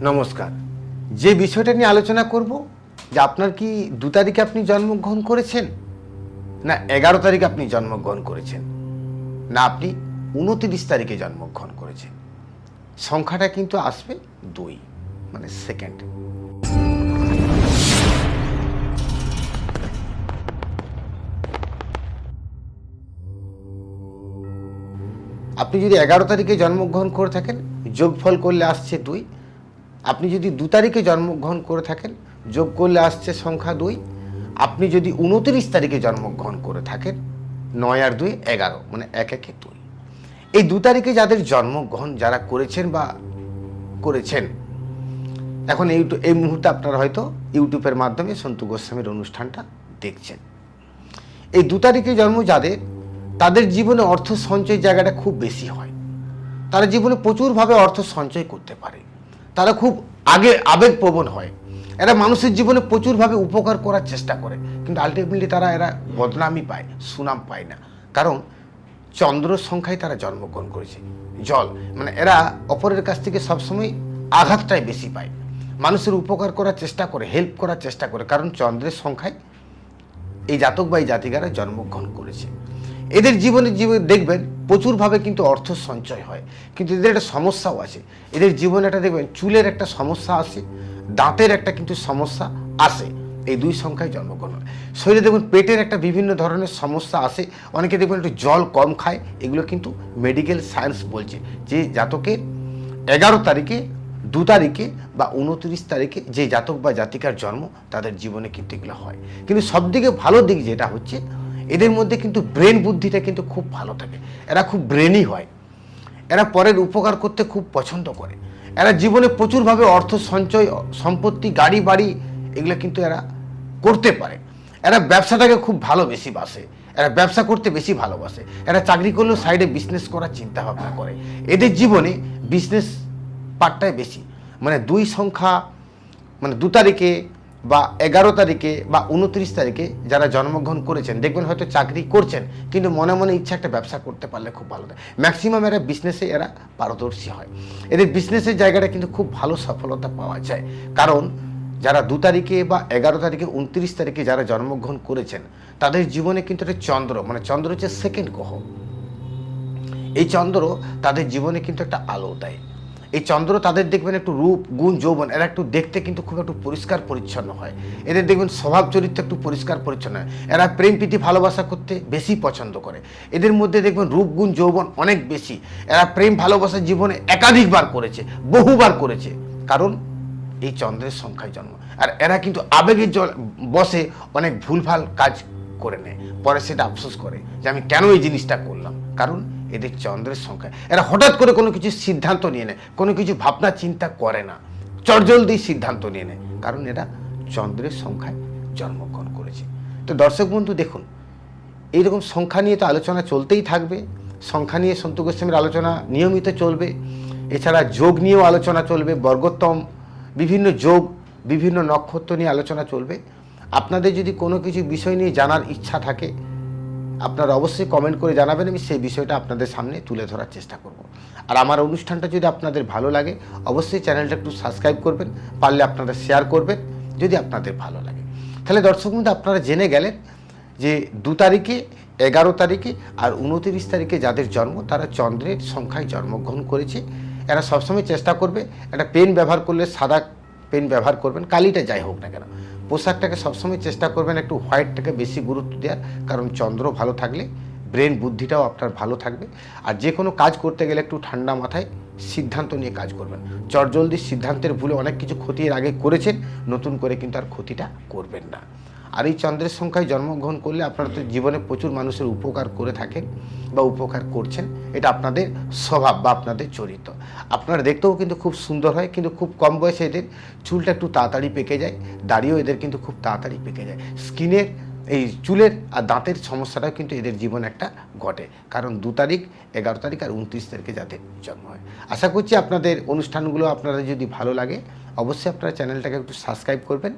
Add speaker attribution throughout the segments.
Speaker 1: নমস্কার। যে বিষয়টা নিয়ে আলোচনা করব যে আপনার কি 2 তারিখে আপনি জন্মগ্রহণ করেছেন, না 11 তারিখে আপনি জন্মগ্রহণ করেছেন, না আপনি 29 তারিখে জন্মগ্রহণ করেছেন, সংখ্যাটা কিন্তু আসবে 2, মানে সেকেন্ড। আপনি যদি 11 তারিখে জন্মগ্রহণ করে থাকেন, যোগফল করলে আসছে 2। আপনি যদি 2 তারিখে জন্মগ্রহণ করে থাকেন, যোগ করলে আসছে সংখ্যা 2। আপনি যদি 29 তারিখে জন্মগ্রহণ করে থাকেন, 9 আর 2 11, মানে 1 1 2। এই 2 তারিখে যাদের জন্মগ্রহণ যারা করেছেন বা করেছেন, এখন এই মুহূর্তে আপনারা হয়তো ইউটিউবের মাধ্যমে সন্তু গোস্বামীর অনুষ্ঠানটা দেখছেন। এই 2 তারিখে জন্ম যাদের, তাদের জীবনে অর্থ সঞ্চয় জায়গাটা খুব বেশি হয়। তারা জীবনে প্রচুরভাবে অর্থ সঞ্চয় করতে পারে। তারা খুব আবেগপ্রবণ হয়। এরা মানুষের জীবনে প্রচুরভাবে উপকার করার চেষ্টা করে, কিন্তু আলটিমেটলি এরা বদনামই পায়, সুনাম পায় না। কারণ চন্দ্রর সংখ্যায় তারা জন্মগ্রহণ করেছে। জল, মানে এরা অপরের কাছ থেকে সবসময় আঘাতটাই বেশি পায়। মানুষের উপকার করার চেষ্টা করে, হেল্প করার চেষ্টা করে, কারণ চন্দ্রের সংখ্যায় এই জাতক বা এই জাতিকারা জন্মগ্রহণ করেছে। এদের জীবনে দেখবেন প্রচুরভাবে কিন্তু অর্থ সঞ্চয় হয়, কিন্তু এদের একটা সমস্যাও আছে। এদের জীবনে একটা দেখবেন চুলের একটা সমস্যা আসে, দাঁতের একটা কিন্তু সমস্যা আসে। এই 2 সংখ্যায় জন্মগ্রহণ হয়। শরীরে দেখবেন পেটের একটা বিভিন্ন ধরনের সমস্যা আসে। অনেকে দেখবেন একটু জল কম খায়। এগুলো কিন্তু মেডিকেল সায়েন্স বলছে যে জাতকের 11 তারিখে, 2 তারিখে বা 29 তারিখে যে জাতক বা জাতিকার জন্ম, তাদের জীবনে কিন্তু এগুলো হয়। কিন্তু সবথেকে ভালো দিক যেটা হচ্ছে, এদের মধ্যে কিন্তু ব্রেন বুদ্ধিটা কিন্তু খুব ভালো থাকে। এরা খুব ব্রেনই হয়। এরা পরের উপকার করতে খুব পছন্দ করে। এরা জীবনে প্রচুরভাবে অর্থ সঞ্চয়, সম্পত্তি, গাড়ি বাড়ি এগুলো কিন্তু এরা করতে পারে। এরা ব্যবসাটাকে খুব বেশি বাসে। এরা ব্যবসা করতে বেশি ভালোবাসে। এরা চাকরি করলেও সাইডে বিজনেস করার চিন্তা ভাবনা করে। এদের জীবনে বিজনেস পার্টটাই বেশি। মানে 2 সংখ্যা, মানে 2 তারিখে বা 11 তারিখে বা 29 তারিখে যারা জন্মগ্রহণ করেছেন, দেখবেন হয়তো চাকরি করছেন, কিন্তু মনে মনে ইচ্ছা একটা ব্যবসা করতে পারলে খুব ভালো হয়। ম্যাক্সিমাম এরা বিজনেসে এরা পারদর্শী হয়। এদের বিজনেসের জায়গাটা কিন্তু খুব ভালো সফলতা পাওয়া যায়। কারণ যারা 2 তারিখে বা 11 তারিখে, 29 তারিখে যারা জন্মগ্রহণ করেছেন, তাদের জীবনে কিন্তু একটা চন্দ্র, মানে চন্দ্র হচ্ছে সেকেন্ড গ্রহ। এই চন্দ্র তাদের জীবনে কিন্তু একটা আলো দেয়। এই চন্দ্র তাদের দেখবেন একটু রূপ, গুণ, যৌবন, এরা একটু দেখতে কিন্তু খুব একটু পরিষ্কার পরিচ্ছন্ন হয়। এদের দেখবেন স্বভাব চরিত্র একটু পরিষ্কার পরিচ্ছন্ন হয়। এরা প্রেম প্রীতি ভালোবাসা করতে বেশি পছন্দ করে। এদের মধ্যে দেখবেন রূপ, গুণ, যৌবন অনেক বেশি। এরা প্রেম ভালোবাসা জীবনে একাধিকবার করেছে, বহুবার করেছে, কারণ এই চন্দ্রের সংখ্যায় জন্ম। আর এরা কিন্তু আবেগের বসে অনেক ভুলভাল কাজ করে নেয়, পরে সেটা আফসোস করে যে আমি কেন এই জিনিসটা করলাম। কারণ এদের চন্দ্রের সংখ্যায় এরা হঠাৎ করে কোনো কিছু সিদ্ধান্ত নিয়ে নেয়, কোনো কিছু ভাবনা চিন্তা করে না, চটজলদি সিদ্ধান্ত নিয়ে নেয়, কারণ এরা চন্দ্রের সংখ্যায় জন্মগ্রহণ করেছে। তো দর্শক বন্ধু দেখুন, এইরকম সংখ্যা নিয়ে তো আলোচনা চলতেই থাকবে। সংখ্যা নিয়ে সন্তু গোস্বামীর আলোচনা নিয়মিত চলবে। এছাড়া যোগ নিয়েও আলোচনা চলবে, বর্গোত্তম, বিভিন্ন যোগ, বিভিন্ন নক্ষত্র নিয়ে আলোচনা চলবে। আপনাদের যদি কোনো কিছু বিষয় নিয়ে জানার ইচ্ছা থাকে, আপনারা অবশ্যই কমেন্ট করে জানাবেন। আমি সেই বিষয়টা আপনাদের সামনে তুলে ধরার চেষ্টা করব। আর আমার অনুষ্ঠানটা যদি আপনাদের ভালো লাগে, অবশ্যই চ্যানেলটা একটু সাবস্ক্রাইব করবেন, পারলে আপনারা শেয়ার করবেন যদি আপনাদের ভালো লাগে। তাহলে দর্শক বন্ধু, আপনারা জেনে গেলেন যে 2 তারিখে, 11 তারিখে আর 29 তারিখে যাদের জন্ম, তারা চন্দ্রের সংখ্যায় জন্মগ্রহণ করেছে। এরা সবসময় চেষ্টা করবে, একটা পেন ব্যবহার করলে সাদা পেন ব্যবহার করবেন, কালিটা যাই হোক না কেন। পোশাকটাকে সবসময় চেষ্টা করবেন একটু হোয়াইটটাকে বেশি গুরুত্ব দেওয়ার, কারণ চন্দ্র ভালো থাকলে ব্রেন বুদ্ধিটাও আপনার ভালো থাকবে। আর যে কোনো কাজ করতে গেলে একটু ঠান্ডা মাথায় সিদ্ধান্ত নিয়ে কাজ করবেন। চটজলদি সিদ্ধান্তের ভুলে অনেক কিছু ক্ষতি এর আগে করেছেন, নতুন করে কিন্তু আর ক্ষতিটা করবেন না। আর এই চন্দ্রের সংখ্যায় জন্মগ্রহণ করলে আপনারা তো জীবনে প্রচুর মানুষের উপকার করে থাকেন বা উপকার করছেন। এটা আপনাদের স্বভাব বা আপনাদের চরিত্র। আপনারা দেখতেও কিন্তু খুব সুন্দর হয়, কিন্তু খুব কম বয়সে এদের চুলটা একটু তাড়াতাড়ি পেকে যায়, দাড়িও এদের কিন্তু খুব তাড়াতাড়ি পেকে যায়। স্কিনের, এই চুলের আর দাঁতের সমস্যাটাও কিন্তু এদের জীবনে একটা ঘটে, কারণ 2 তারিখ, 11 তারিখ আর 29 তারিখে যাদের জন্ম হয়। আশা করছি আপনাদের অনুষ্ঠানগুলো আপনাদের যদি ভালো লাগে, অবশ্যই আপনারা চ্যানেলটাকে একটু সাবস্ক্রাইব করবেন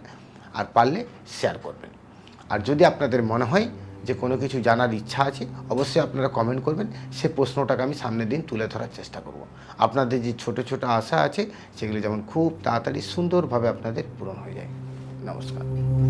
Speaker 1: আর পারলে শেয়ার করবেন। আর যদি আপনাদের মনে হয় যে কোনো কিছু জানার ইচ্ছা আছে, অবশ্যই আপনারা কমেন্ট করবেন। সে প্রশ্নটাকে আমি সামনের দিন তুলে ধরার চেষ্টা করব। আপনাদের যে ছোট ছোট আশা আছে সেগুলো যেমন খুব তাড়াতাড়ি সুন্দরভাবে আপনাদের পূরণ হয়ে যায়। নমস্কার।